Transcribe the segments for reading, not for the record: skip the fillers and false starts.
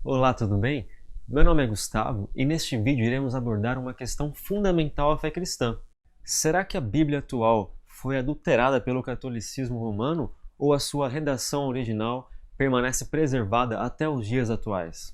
Olá, tudo bem? Meu nome é Gustavo e neste vídeo iremos abordar uma questão fundamental à fé cristã. Será que a Bíblia atual foi adulterada pelo catolicismo romano ou a sua redação original permanece preservada até os dias atuais?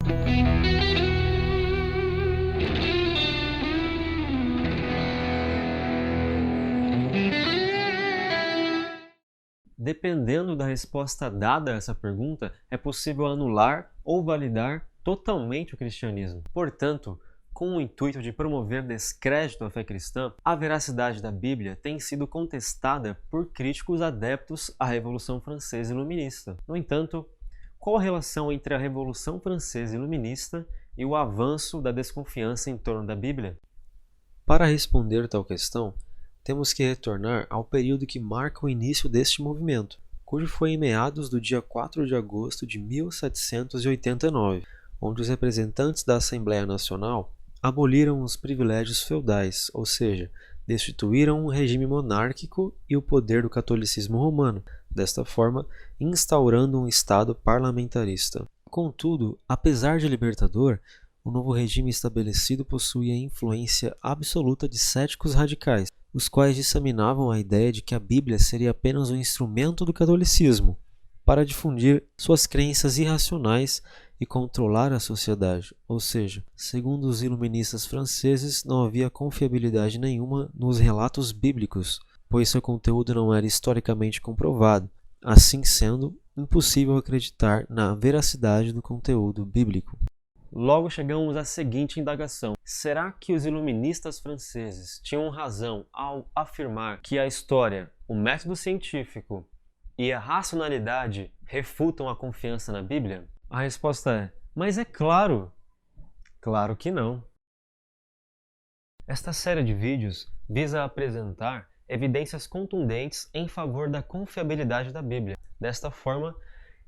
Dependendo da resposta dada a essa pergunta, é possível anular ou validar totalmente o cristianismo. Portanto, com o intuito de promover descrédito à fé cristã, a veracidade da Bíblia tem sido contestada por críticos adeptos à Revolução Francesa Iluminista. No entanto, qual a relação entre a Revolução Francesa Iluminista e o avanço da desconfiança em torno da Bíblia? Para responder tal questão, temos que retornar ao período que marca o início deste movimento, cujo foi em meados do dia 4 de agosto de 1789, onde os representantes da Assembleia Nacional aboliram os privilégios feudais, ou seja, destituíram o regime monárquico e o poder do catolicismo romano, desta forma instaurando um Estado parlamentarista. Contudo, apesar de libertador, o novo regime estabelecido possuía influência absoluta de céticos radicais, os quais disseminavam a ideia de que a Bíblia seria apenas um instrumento do catolicismo para difundir suas crenças irracionais e controlar a sociedade, ou seja, segundo os iluministas franceses, não havia confiabilidade nenhuma nos relatos bíblicos, pois seu conteúdo não era historicamente comprovado. Assim sendo, impossível acreditar na veracidade do conteúdo bíblico. Logo chegamos à seguinte indagação: será que os iluministas franceses tinham razão ao afirmar que a história, o método científico e a racionalidade refutam a confiança na Bíblia? A resposta é: mas é claro! Claro que não. Esta série de vídeos visa apresentar evidências contundentes em favor da confiabilidade da Bíblia. Desta forma,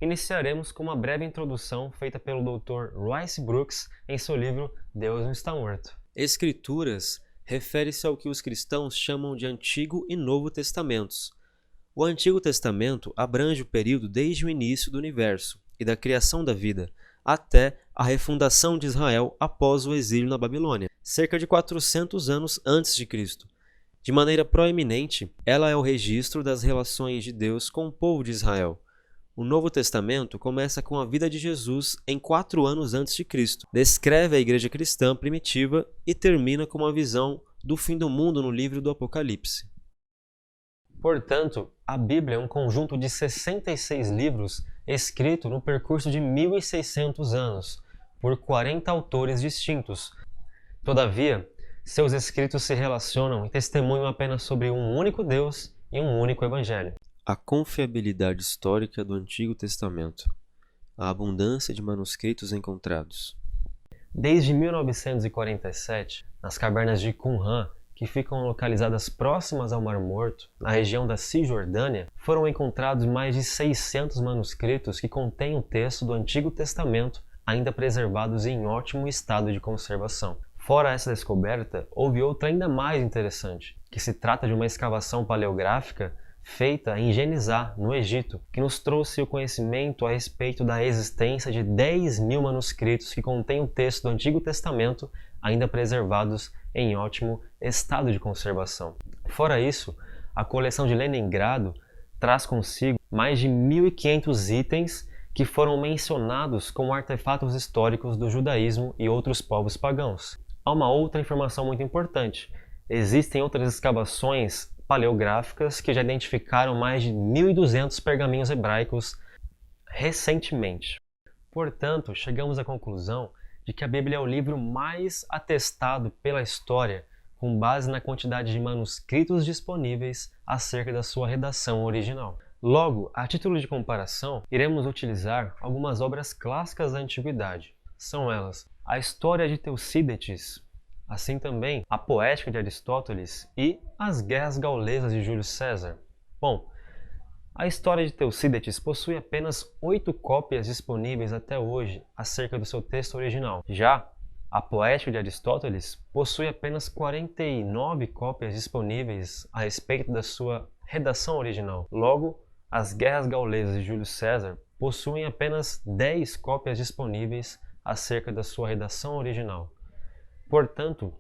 iniciaremos com uma breve introdução feita pelo Dr. Royce Brooks em seu livro Deus Não Está Morto. Escrituras refere-se ao que os cristãos chamam de Antigo e Novo Testamentos. O Antigo Testamento abrange o período desde o início do universo e da criação da vida até a refundação de Israel após o exílio na Babilônia, cerca de 400 anos antes de Cristo. De maneira proeminente, ela é o registro das relações de Deus com o povo de Israel. O Novo Testamento começa com a vida de Jesus em 4 anos antes de Cristo, descreve a igreja cristã primitiva e termina com uma visão do fim do mundo no livro do Apocalipse. Portanto, a Bíblia é um conjunto de 66 livros escrito no percurso de 1.600 anos, por 40 autores distintos. Todavia, seus escritos se relacionam e testemunham apenas sobre um único Deus e um único Evangelho. A confiabilidade histórica do Antigo Testamento. A abundância de manuscritos encontrados. Desde 1947, nas cavernas de Qumran, que ficam localizadas próximas ao Mar Morto, na região da Cisjordânia, foram encontrados mais de 600 manuscritos que contêm o texto do Antigo Testamento, ainda preservados em ótimo estado de conservação. Fora essa descoberta, houve outra ainda mais interessante, que se trata de uma escavação paleográfica feita em Genizá, no Egito, que nos trouxe o conhecimento a respeito da existência de 10.000 manuscritos que contêm o texto do Antigo Testamento ainda preservados em ótimo estado de conservação. Fora isso, a coleção de Leningrado traz consigo mais de 1.500 itens que foram mencionados como artefatos históricos do judaísmo e outros povos pagãos. Há uma outra informação muito importante: existem outras escavações paleográficas que já identificaram mais de 1.200 pergaminhos hebraicos recentemente. Portanto, chegamos à conclusão de que a Bíblia é o livro mais atestado pela história, com base na quantidade de manuscritos disponíveis acerca da sua redação original. Logo, a título de comparação, iremos utilizar algumas obras clássicas da antiguidade. São elas a História de Tucídides, assim também a Poética de Aristóteles e as Guerras Gaulesas de Júlio César. Bom, a História de Tucídides possui apenas 8 cópias disponíveis até hoje acerca do seu texto original. Já a Poética de Aristóteles possui apenas 49 cópias disponíveis a respeito da sua redação original. Logo, as Guerras Gaulesas de Júlio César possuem apenas 10 cópias disponíveis acerca da sua redação original. Portanto,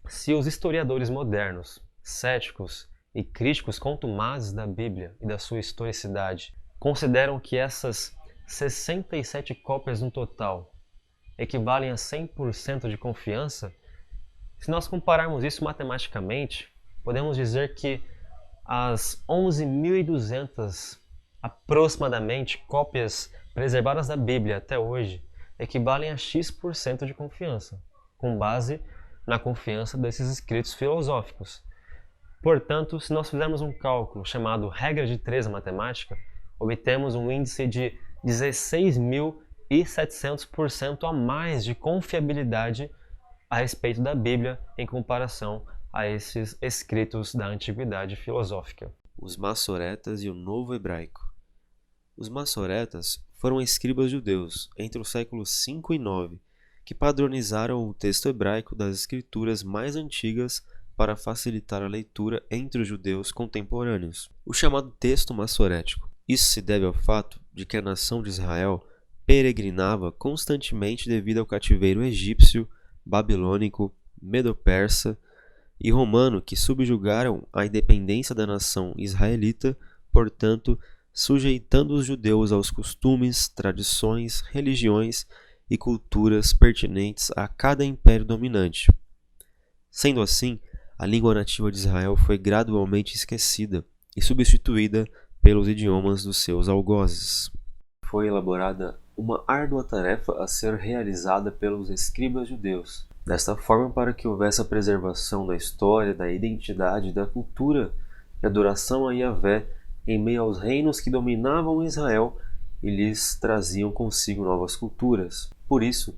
se os historiadores modernos, céticos e críticos contumazes da Bíblia e da sua historicidade consideram que essas 67 cópias no total equivalem a 100% de confiança, se nós compararmos isso matematicamente, podemos dizer que as 11.200 aproximadamente cópias preservadas da Bíblia até hoje equivalem a X% de confiança, com base na confiança desses escritos filosóficos. Portanto, se nós fizermos um cálculo chamado regra de 3 na matemática, obtemos um índice de 16.700% a mais de confiabilidade a respeito da Bíblia em comparação a esses escritos da antiguidade filosófica. Os Massoretas e o Novo Hebraico. Os Massoretas foram escribas judeus entre os séculos 5 e 9, que padronizaram o texto hebraico das escrituras mais antigas para facilitar a leitura entre os judeus contemporâneos. O chamado texto massorético. Isso se deve ao fato de que a nação de Israel peregrinava constantemente devido ao cativeiro egípcio, babilônico, medo-persa e romano que subjugaram a independência da nação israelita, portanto, sujeitando os judeus aos costumes, tradições, religiões e culturas pertinentes a cada império dominante. Sendo assim, a língua nativa de Israel foi gradualmente esquecida e substituída pelos idiomas dos seus algozes. Foi elaborada uma árdua tarefa a ser realizada pelos escribas judeus. Desta forma, para que houvesse a preservação da história, da identidade, da cultura e adoração a Yahvé em meio aos reinos que dominavam Israel e lhes traziam consigo novas culturas. Por isso,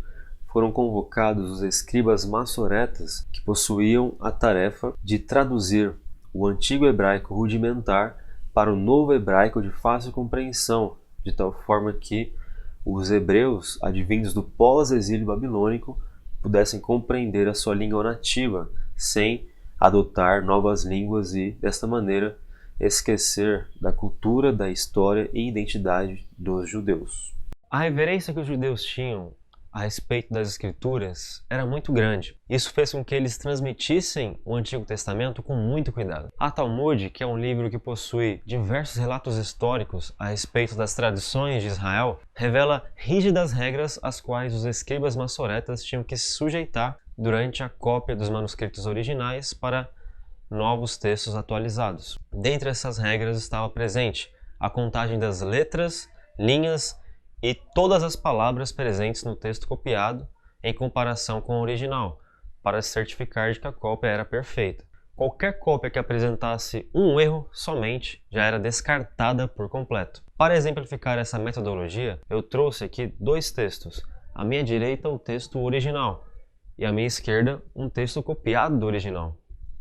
foram convocados os escribas massoretas, que possuíam a tarefa de traduzir o antigo hebraico rudimentar para o novo hebraico de fácil compreensão, de tal forma que os hebreus, advindos do pós-exílio babilônico, pudessem compreender a sua língua nativa, sem adotar novas línguas e, desta maneira, esquecer da cultura, da história e identidade dos judeus. A reverência que os judeus tinham a respeito das Escrituras era muito grande. Isso fez com que eles transmitissem o Antigo Testamento com muito cuidado. A Talmud, que é um livro que possui diversos relatos históricos a respeito das tradições de Israel, revela rígidas regras às quais os escribas massoretas tinham que se sujeitar durante a cópia dos manuscritos originais para novos textos atualizados. Dentre essas regras estava presente a contagem das letras, linhas e todas as palavras presentes no texto copiado em comparação com o original, para se certificar de que a cópia era perfeita. Qualquer cópia que apresentasse um erro somente já era descartada por completo. Para exemplificar essa metodologia, eu trouxe aqui dois textos. À minha direita, o texto original e à minha esquerda, um texto copiado do original.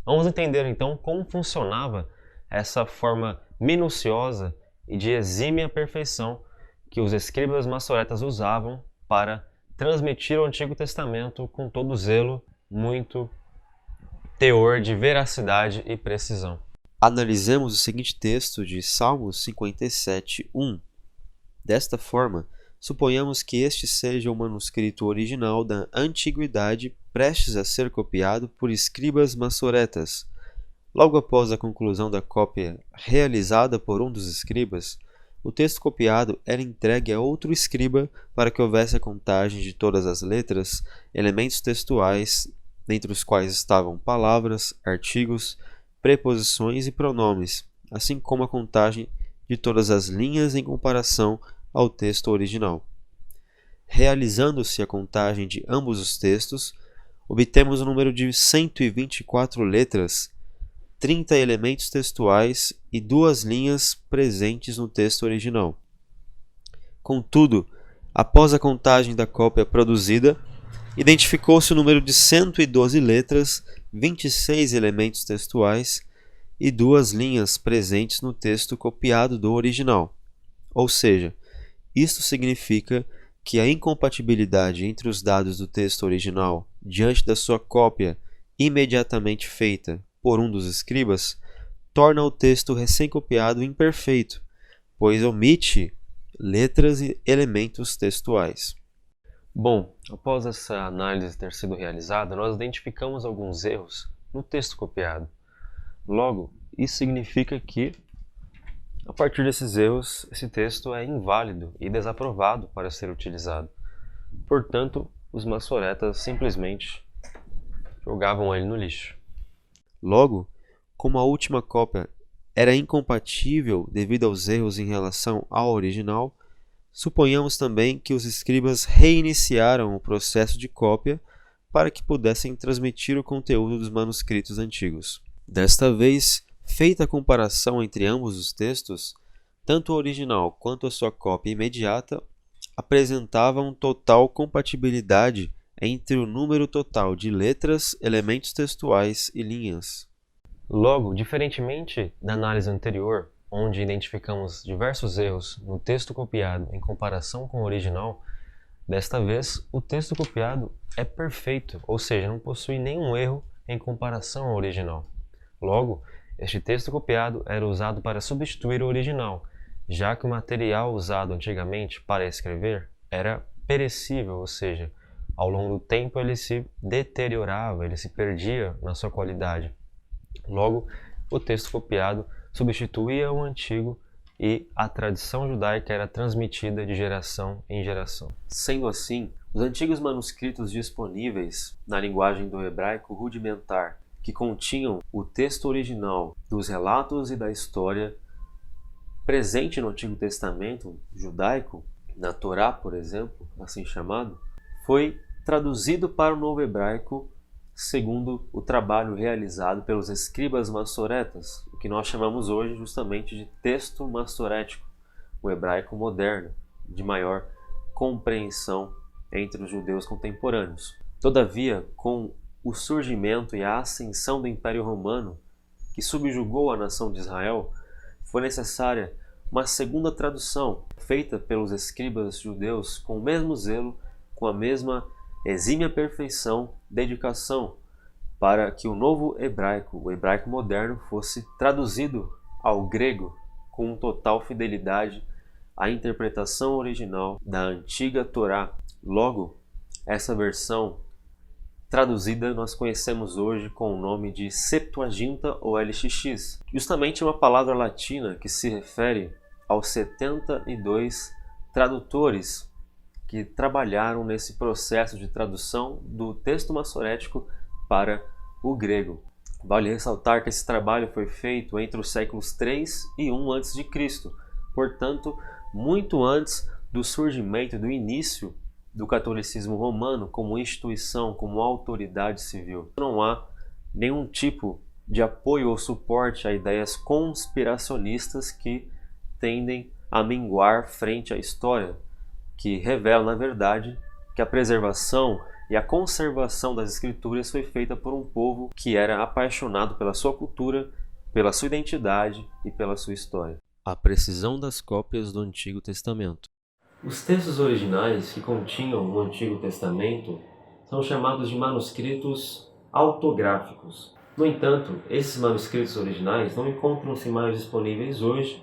Vamos entender então como funcionava essa forma minuciosa e de exímia perfeição que os escribas massoretas usavam para transmitir o Antigo Testamento com todo zelo, muito teor de veracidade e precisão. Analisemos o seguinte texto de Salmos 57:1. Desta forma, suponhamos que este seja o manuscrito original da antiguidade prestes a ser copiado por escribas massoretas. Logo após a conclusão da cópia realizada por um dos escribas, o texto copiado era entregue a outro escriba para que houvesse a contagem de todas as letras, elementos textuais, dentre os quais estavam palavras, artigos, preposições e pronomes, assim como a contagem de todas as linhas em comparação ao texto original. Realizando-se a contagem de ambos os textos, obtemos o número de 124 letras, 30 elementos textuais e 2 linhas presentes no texto original. Contudo, após a contagem da cópia produzida, identificou-se o número de 112 letras, 26 elementos textuais e 2 linhas presentes no texto copiado do original. Ou seja, isto significa que a incompatibilidade entre os dados do texto original diante da sua cópia imediatamente feita por um dos escribas torna o texto recém-copiado imperfeito, pois omite letras e elementos textuais. Bom, após essa análise ter sido realizada, nós identificamos alguns erros no texto copiado. Logo, isso significa que, a partir desses erros, esse texto é inválido e desaprovado para ser utilizado. Portanto, os maçoretas simplesmente jogavam ele no lixo. Logo, como a última cópia era incompatível devido aos erros em relação ao original, suponhamos também que os escribas reiniciaram o processo de cópia para que pudessem transmitir o conteúdo dos manuscritos antigos. Desta vez, feita a comparação entre ambos os textos, tanto o original quanto a sua cópia imediata apresentavam total compatibilidade entre o número total de letras, elementos textuais e linhas. Logo, diferentemente da análise anterior, onde identificamos diversos erros no texto copiado em comparação com o original, desta vez o texto copiado é perfeito, ou seja, não possui nenhum erro em comparação ao original. Logo, este texto copiado era usado para substituir o original, já que o material usado antigamente para escrever era perecível, ou seja, ao longo do tempo ele se deteriorava, ele se perdia na sua qualidade. Logo, o texto copiado substituía o antigo e a tradição judaica era transmitida de geração em geração. Sendo assim, os antigos manuscritos disponíveis na linguagem do hebraico rudimentar, que continham o texto original dos relatos e da história presente no Antigo Testamento judaico, na Torá, por exemplo, assim chamado, foi traduzido para o novo hebraico segundo o trabalho realizado pelos escribas massoretas, o que nós chamamos hoje justamente de texto massorético, o hebraico moderno, de maior compreensão entre os judeus contemporâneos. Todavia, com o surgimento e a ascensão do Império Romano, que subjugou a nação de Israel, foi necessária uma segunda tradução, feita pelos escribas judeus com o mesmo zelo, com a mesma exímia perfeição, dedicação, para que o novo hebraico, o hebraico moderno, fosse traduzido ao grego com total fidelidade à interpretação original da antiga Torá. Logo, essa versão traduzida nós conhecemos hoje com o nome de Septuaginta ou LXX, justamente uma palavra latina que se refere aos 72 tradutores que trabalharam nesse processo de tradução do texto massorético para o grego. Vale ressaltar que esse trabalho foi feito entre os séculos 3 e 1 a.C., portanto, muito antes do surgimento, do início do catolicismo romano como instituição, como autoridade civil. Não há nenhum tipo de apoio ou suporte a ideias conspiracionistas que tendem a minguar frente à história, que revela, na verdade, que a preservação e a conservação das escrituras foi feita por um povo que era apaixonado pela sua cultura, pela sua identidade e pela sua história. A precisão das cópias do Antigo Testamento. Os textos originais que continham o Antigo Testamento são chamados de manuscritos autográficos. No entanto, esses manuscritos originais não encontram-se mais disponíveis hoje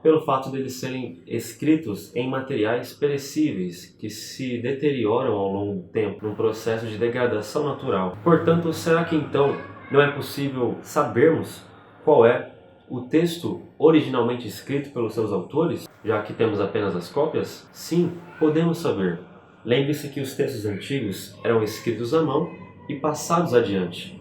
pelo fato de eles serem escritos em materiais perecíveis que se deterioram ao longo do tempo, num processo de degradação natural. Portanto, será que então não é possível sabermos qual é o texto originalmente escrito pelos seus autores, já que temos apenas as cópias? Sim, podemos saber. Lembre-se que os textos antigos eram escritos à mão e passados adiante.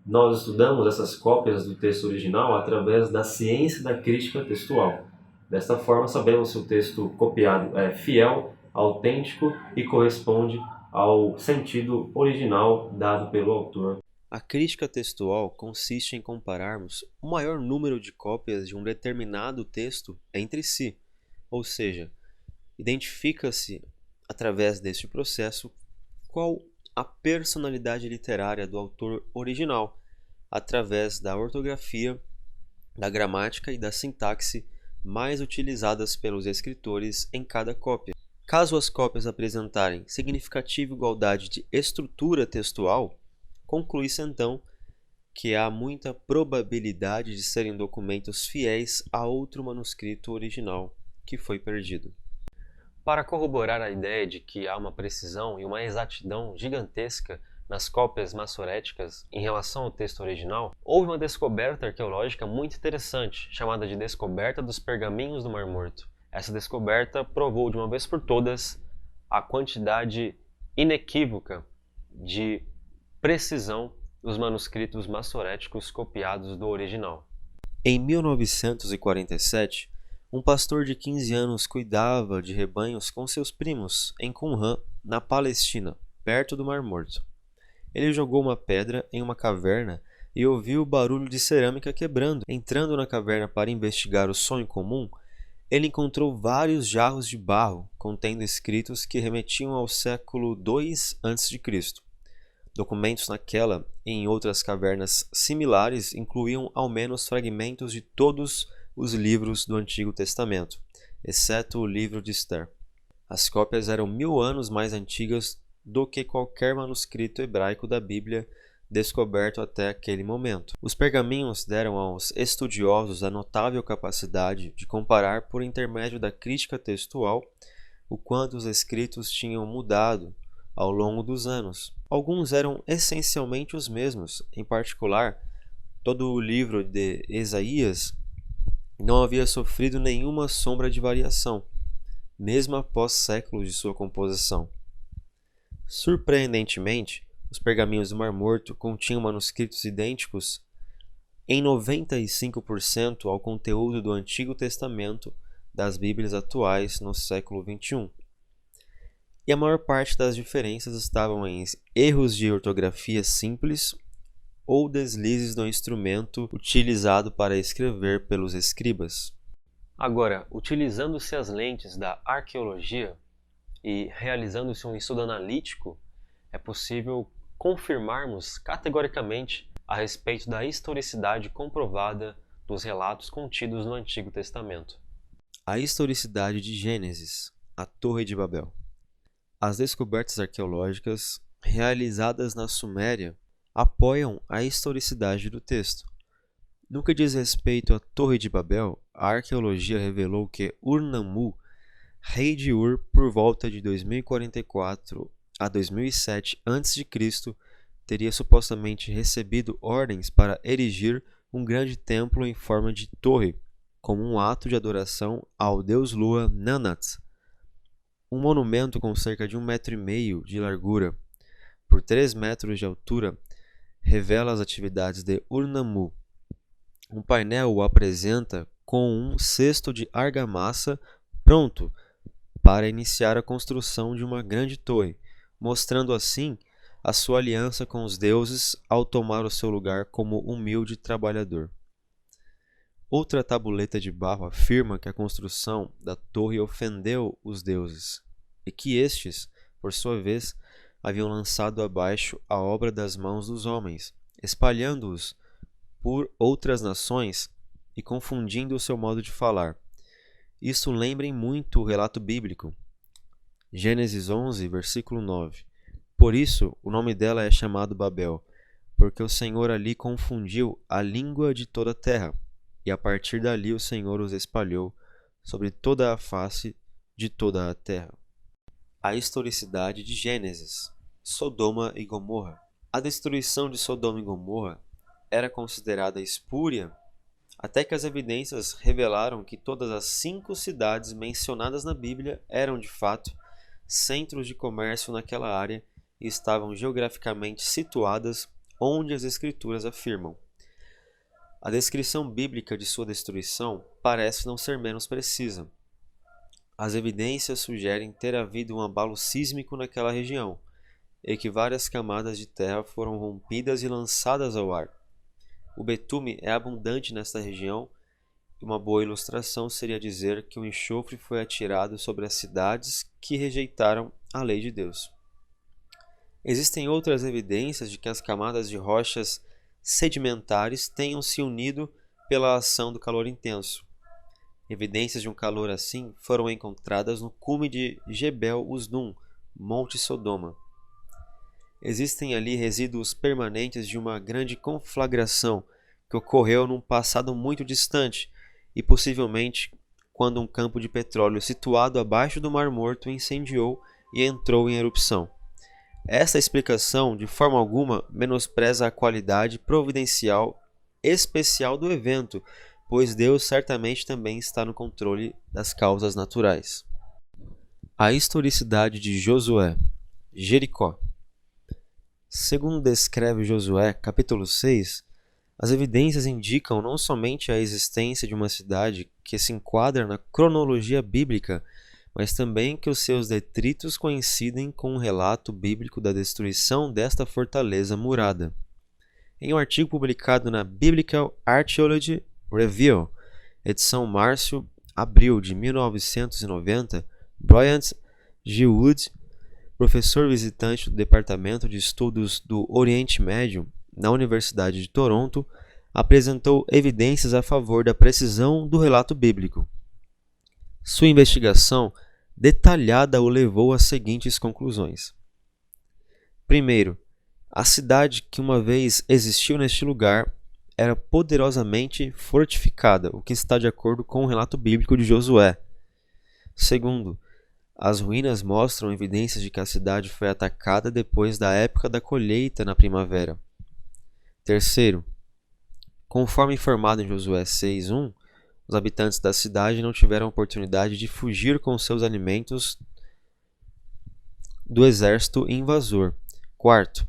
Nós estudamos essas cópias do texto original através da ciência da crítica textual. Desta forma, sabemos se o texto copiado é fiel, autêntico e corresponde ao sentido original dado pelo autor. A crítica textual consiste em compararmos o maior número de cópias de um determinado texto entre si, ou seja, identifica-se, através deste processo, qual a personalidade literária do autor original, através da ortografia, da gramática e da sintaxe mais utilizadas pelos escritores em cada cópia. Caso as cópias apresentarem significativa igualdade de estrutura textual, conclui-se então que há muita probabilidade de serem documentos fiéis a outro manuscrito original que foi perdido. Para corroborar a ideia de que há uma precisão e uma exatidão gigantesca nas cópias massoréticas em relação ao texto original, houve uma descoberta arqueológica muito interessante, chamada de Descoberta dos Pergaminhos do Mar Morto. Essa descoberta provou de uma vez por todas a quantidade inequívoca de precisão dos manuscritos massoréticos copiados do original. Em 1947, um pastor de 15 anos cuidava de rebanhos com seus primos em Qumran, na Palestina, perto do Mar Morto. Ele jogou uma pedra em uma caverna e ouviu o barulho de cerâmica quebrando. Entrando na caverna para investigar o sonho comum, ele encontrou vários jarros de barro contendo escritos que remetiam ao século II a.C. Documentos naquela e em outras cavernas similares incluíam ao menos fragmentos de todos os livros do Antigo Testamento, exceto o livro de Esther. As cópias eram 1000 anos mais antigas do que qualquer manuscrito hebraico da Bíblia descoberto até aquele momento. Os pergaminhos deram aos estudiosos a notável capacidade de comparar, por intermédio da crítica textual, o quanto os escritos tinham mudado ao longo dos anos. Alguns eram essencialmente os mesmos. Em particular, todo o livro de Isaías não havia sofrido nenhuma sombra de variação, mesmo após séculos de sua composição. Surpreendentemente, os pergaminhos do Mar Morto continham manuscritos idênticos em 95% ao conteúdo do Antigo Testamento das Bíblias atuais no século XXI. E a maior parte das diferenças estavam em erros de ortografia simples ou deslizes do instrumento utilizado para escrever pelos escribas. Agora, utilizando-se as lentes da arqueologia e realizando-se um estudo analítico, é possível confirmarmos categoricamente a respeito da historicidade comprovada dos relatos contidos no Antigo Testamento. A historicidade de Gênesis, a Torre de Babel. As descobertas arqueológicas realizadas na Suméria apoiam a historicidade do texto. No que diz respeito à Torre de Babel, a arqueologia revelou que Ur-Nammu, rei de Ur por volta de 2044 a 2007 a.C., teria supostamente recebido ordens para erigir um grande templo em forma de torre, como um ato de adoração ao deus Lua Nanat. Um monumento com cerca de 1,5 metro de largura por 3 metros de altura revela as atividades de Ur-Nammu. Um painel o apresenta com um cesto de argamassa pronto para iniciar a construção de uma grande torre, mostrando assim a sua aliança com os deuses ao tomar o seu lugar como humilde trabalhador. Outra tabuleta de barro afirma que a construção da torre ofendeu os deuses e que estes, por sua vez, haviam lançado abaixo a obra das mãos dos homens, espalhando-os por outras nações e confundindo o seu modo de falar. Isso lembra muito o relato bíblico. Gênesis 11, versículo 9. Por isso, o nome dela é chamado Babel, porque o Senhor ali confundiu a língua de toda a terra, e a partir dali o Senhor os espalhou sobre toda a face de toda a terra. A historicidade de Gênesis, Sodoma e Gomorra. A destruição de Sodoma e Gomorra era considerada espúria até que as evidências revelaram que todas as 5 cidades mencionadas na Bíblia eram, de fato, centros de comércio naquela área e estavam geograficamente situadas onde as Escrituras afirmam. A descrição bíblica de sua destruição parece não ser menos precisa. As evidências sugerem ter havido um abalo sísmico naquela região e que várias camadas de terra foram rompidas e lançadas ao ar. O betume é abundante nesta região e uma boa ilustração seria dizer que o enxofre foi atirado sobre as cidades que rejeitaram a lei de Deus. Existem outras evidências de que as camadas de rochas sedimentares tenham se unido pela ação do calor intenso. Evidências de um calor assim foram encontradas no cume de Jebel Uznum, Monte Sodoma. Existem ali resíduos permanentes de uma grande conflagração que ocorreu num passado muito distante e possivelmente quando um campo de petróleo situado abaixo do Mar Morto incendiou e entrou em erupção. Essa explicação, de forma alguma, menospreza a qualidade providencial especial do evento, pois Deus certamente também está no controle das causas naturais. A historicidade de Josué. Jericó. Segundo descreve Josué, capítulo 6, as evidências indicam não somente a existência de uma cidade que se enquadra na cronologia bíblica, mas também que os seus detritos coincidem com um relato bíblico da destruição desta fortaleza murada. Em um artigo publicado na Biblical Archaeology Review, edição março-abril de 1990, Bryant G. Wood, professor visitante do Departamento de Estudos do Oriente Médio na Universidade de Toronto, apresentou evidências a favor da precisão do relato bíblico. Sua investigação detalhada o levou às seguintes conclusões. Primeiro, a cidade que uma vez existiu neste lugar era poderosamente fortificada, o que está de acordo com o relato bíblico de Josué. Segundo, as ruínas mostram evidências de que a cidade foi atacada depois da época da colheita na primavera. Terceiro, conforme informado em Josué 6:1, os habitantes da cidade não tiveram oportunidade de fugir com seus alimentos do exército invasor. Quarto,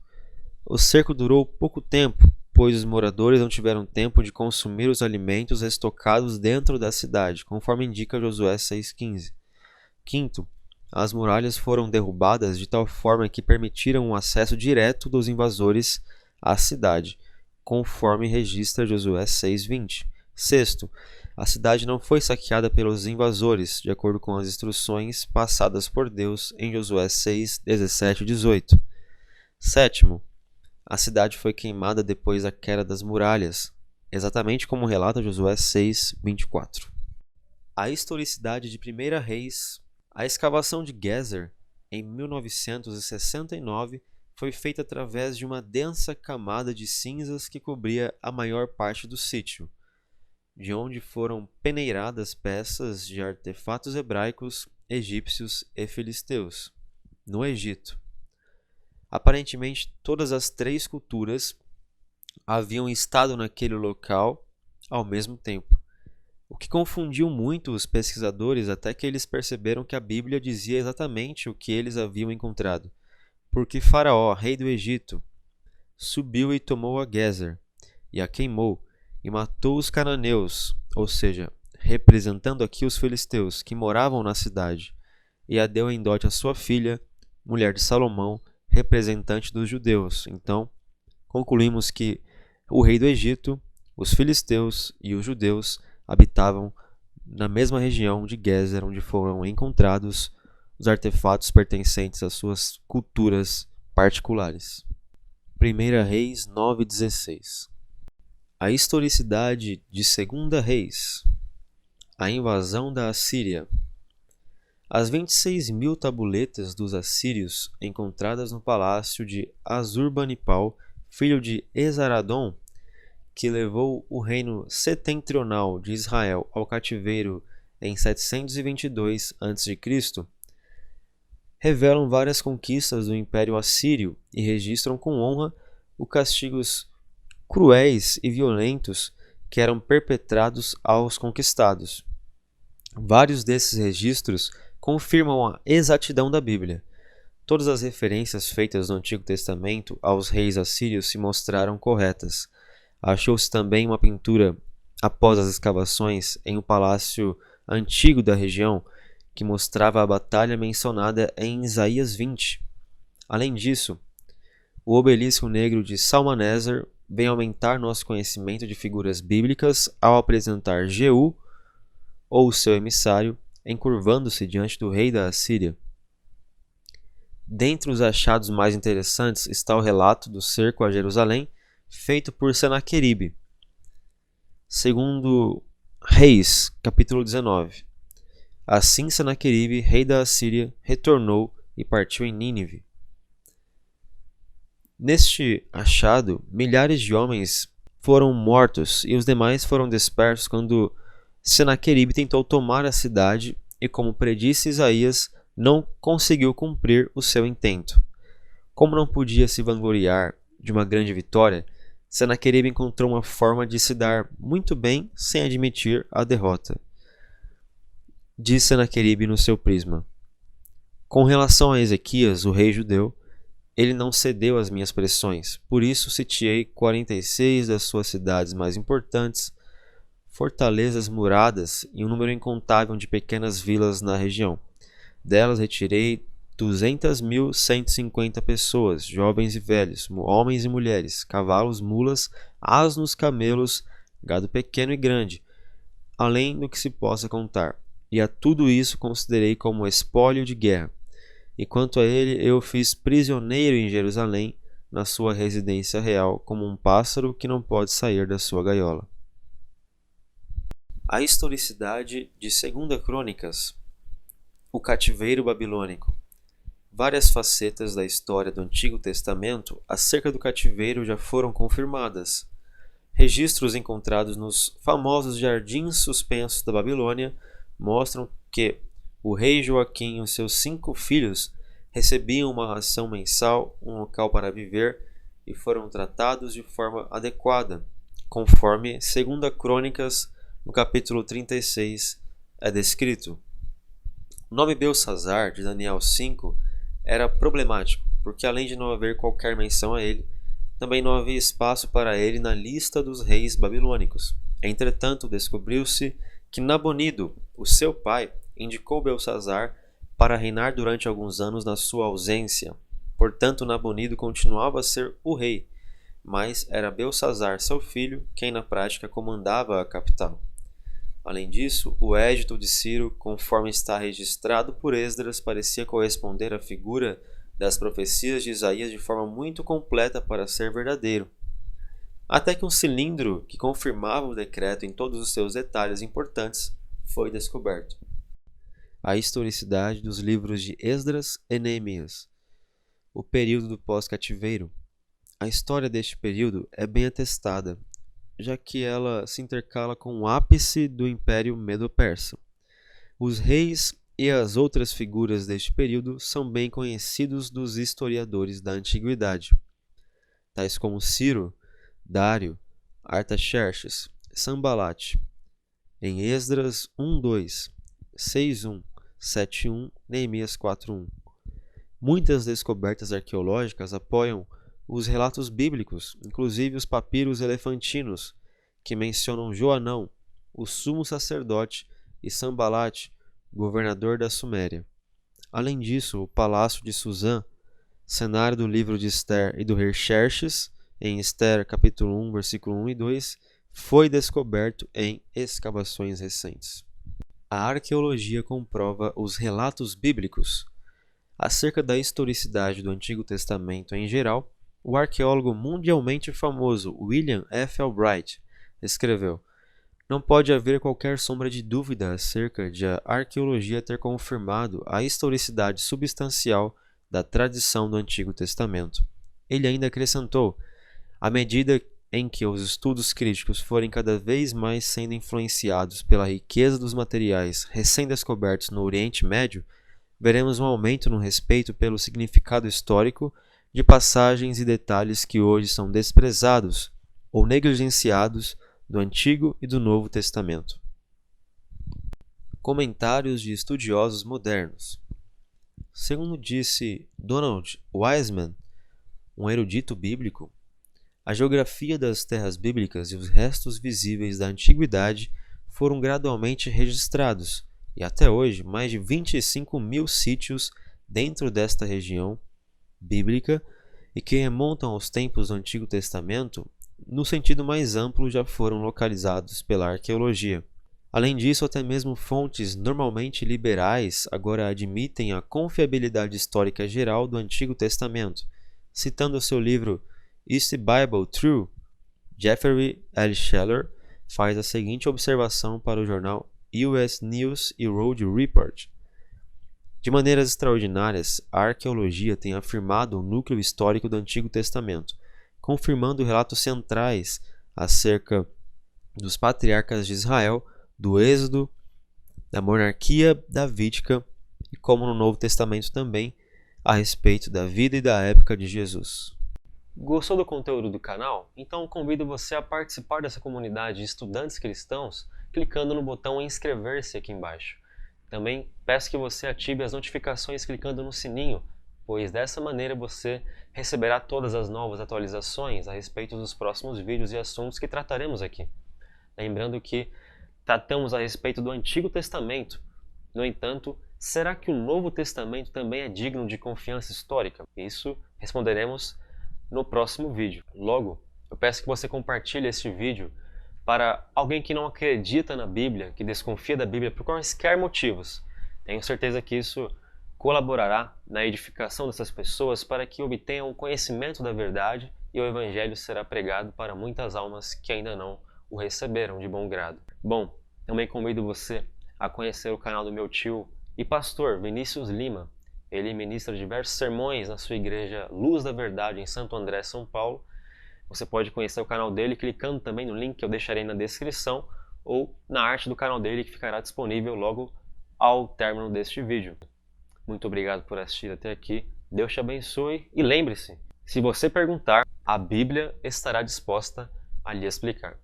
o cerco durou pouco tempo, pois os moradores não tiveram tempo de consumir os alimentos estocados dentro da cidade, conforme indica Josué 6:15. Quinto, as muralhas foram derrubadas de tal forma que permitiram o acesso direto dos invasores à cidade, conforme registra Josué 6:20. Sexto, a cidade não foi saqueada pelos invasores, de acordo com as instruções passadas por Deus em Josué 6:17 e 18. Sétimo, a cidade foi queimada depois da queda das muralhas, exatamente como relata Josué 6:24. A historicidade de 1 Reis. A escavação de Gezer, em 1969, foi feita através de uma densa camada de cinzas que cobria a maior parte do sítio, de onde foram peneiradas peças de artefatos hebraicos, egípcios e filisteus, no Egito. Aparentemente, todas as três culturas haviam estado naquele local ao mesmo tempo, o que confundiu muito os pesquisadores até que eles perceberam que a Bíblia dizia exatamente o que eles haviam encontrado. Porque Faraó, rei do Egito, subiu e tomou a Gezer, e a queimou, e matou os cananeus, ou seja, representando aqui os filisteus, que moravam na cidade, e a deu em dote a sua filha, mulher de Salomão, representante dos judeus. Então, concluímos que o rei do Egito, os filisteus e os judeus habitavam na mesma região de Gezer, onde foram encontrados os artefatos pertencentes às suas culturas particulares. 1 Reis 9:16. A historicidade de 2 Reis. A invasão da Assíria. As 26.000 tabuletas dos assírios encontradas no palácio de Assurbanipal, filho de Esaradom, que levou o reino setentrional de Israel ao cativeiro em 722 a.C., revelam várias conquistas do Império Assírio e registram com honra os castigos cruéis e violentos que eram perpetrados aos conquistados. Vários desses registros confirmam a exatidão da Bíblia. Todas as referências feitas no Antigo Testamento aos reis assírios se mostraram corretas. Achou-se também uma pintura, após as escavações, em um palácio antigo da região, que mostrava a batalha mencionada em Isaías 20. Além disso, o obelisco negro de Salmaneser vem aumentar nosso conhecimento de figuras bíblicas ao apresentar Jeú, ou seu emissário, encurvando-se diante do rei da Assíria. Dentre os achados mais interessantes está o relato do cerco a Jerusalém, feito por Senaqueribe. Segundo Reis, capítulo 19. Assim Senaqueribe, rei da Assíria, retornou e partiu em Nínive. Neste achado, milhares de homens foram mortos e os demais foram dispersos quando Senaqueribe tentou tomar a cidade e, como predisse Isaías, não conseguiu cumprir o seu intento. Como não podia se vangloriar de uma grande vitória, Senaqueribe encontrou uma forma de se dar muito bem sem admitir a derrota. Diz Senaqueribe no seu prisma: com relação a Ezequias, o rei judeu, ele não cedeu às minhas pressões, por isso sitiei 46 das suas cidades mais importantes, fortalezas muradas e um número incontável de pequenas vilas na região. Delas retirei 200.150 pessoas, jovens e velhos, homens e mulheres, cavalos, mulas, asnos, camelos, gado pequeno e grande, além do que se possa contar. E a tudo isso considerei como espólio de guerra. E quanto a ele, eu o fiz prisioneiro em Jerusalém, na sua residência real, como um pássaro que não pode sair da sua gaiola. A historicidade de 2 Crônicas. O cativeiro babilônico. Várias facetas da história do Antigo Testamento acerca do cativeiro já foram confirmadas. Registros encontrados nos famosos jardins suspensos da Babilônia mostram que o rei Joaquim e os seus 5 filhos recebiam uma ração mensal, um local para viver e foram tratados de forma adequada, conforme 2 Crônicas, no capítulo 36, é descrito. O nome Belsazar, de Daniel 5, era problemático, porque além de não haver qualquer menção a ele, também não havia espaço para ele na lista dos reis babilônicos. Entretanto, descobriu-se que Nabonido, o seu pai, indicou Belsazar para reinar durante alguns anos na sua ausência. Portanto, Nabonido continuava a ser o rei, mas era Belsazar, seu filho, quem na prática comandava a capital. Além disso, o édito de Ciro, conforme está registrado por Esdras, parecia corresponder à figura das profecias de Isaías de forma muito completa para ser verdadeiro. Até que um cilindro que confirmava o decreto em todos os seus detalhes importantes foi descoberto. A historicidade dos livros de Esdras e Neemias. O período do pós-cativeiro. A história deste período é bem atestada, já que ela se intercala com o ápice do Império Medo-Persa. Os reis e as outras figuras deste período são bem conhecidos dos historiadores da antiguidade, tais como Ciro, Dário, Artaxerxes, Sambalat, em Esdras 1:2, 6:1, 7:1, Neemias 4:1. Muitas descobertas arqueológicas apoiam os relatos bíblicos, inclusive os papiros elefantinos, que mencionam Joanão, o sumo sacerdote, e Sambalat, governador da Suméria. Além disso, o palácio de Susã, cenário do livro de Ester e do rei Xerxes, em Ester capítulo 1, versículo 1 e 2, foi descoberto em escavações recentes. A arqueologia comprova os relatos bíblicos. Acerca da historicidade do Antigo Testamento em geral, o arqueólogo mundialmente famoso William F. Albright escreveu: não pode haver qualquer sombra de dúvida acerca de a arqueologia ter confirmado a historicidade substancial da tradição do Antigo Testamento. Ele ainda acrescentou: à medida em que os estudos críticos forem cada vez mais sendo influenciados pela riqueza dos materiais recém-descobertos no Oriente Médio, veremos um aumento no respeito pelo significado histórico de passagens e detalhes que hoje são desprezados ou negligenciados do Antigo e do Novo Testamento. Comentários de estudiosos modernos. Segundo disse Donald Wiseman, um erudito bíblico, a geografia das terras bíblicas e os restos visíveis da antiguidade foram gradualmente registrados, e até hoje mais de 25.000 sítios dentro desta região bíblica e que remontam aos tempos do Antigo Testamento, no sentido mais amplo, já foram localizados pela arqueologia. Além disso, até mesmo fontes normalmente liberais agora admitem a confiabilidade histórica geral do Antigo Testamento. Citando o seu livro Is the Bible True?, Jeffrey L. Scheller faz a seguinte observação para o jornal US News e World Report. De maneiras extraordinárias, a arqueologia tem afirmado o núcleo histórico do Antigo Testamento, confirmando relatos centrais acerca dos patriarcas de Israel do Êxodo, da monarquia davídica e, como no Novo Testamento também, a respeito da vida e da época de Jesus. Gostou do conteúdo do canal? Então convido você a participar dessa comunidade de estudantes cristãos clicando no botão inscrever-se aqui embaixo. Também peço que você ative as notificações clicando no sininho, pois dessa maneira você receberá todas as novas atualizações a respeito dos próximos vídeos e assuntos que trataremos aqui. Lembrando que tratamos a respeito do Antigo Testamento. No entanto, será que o Novo Testamento também é digno de confiança histórica? Isso responderemos no próximo vídeo. Logo, eu peço que você compartilhe este vídeo para alguém que não acredita na Bíblia, que desconfia da Bíblia por quaisquer motivos. Tenho certeza que isso colaborará na edificação dessas pessoas para que obtenham o conhecimento da verdade e o Evangelho será pregado para muitas almas que ainda não o receberam de bom grado. Bom, também convido você a conhecer o canal do meu tio e pastor Vinícius Lima. Ele ministra diversos sermões na sua igreja Luz da Verdade em Santo André, São Paulo. Você pode conhecer o canal dele clicando também no link que eu deixarei na descrição ou na arte do canal dele que ficará disponível logo ao término deste vídeo. Muito obrigado por assistir até aqui. Deus te abençoe e lembre-se, se você perguntar, a Bíblia estará disposta a lhe explicar.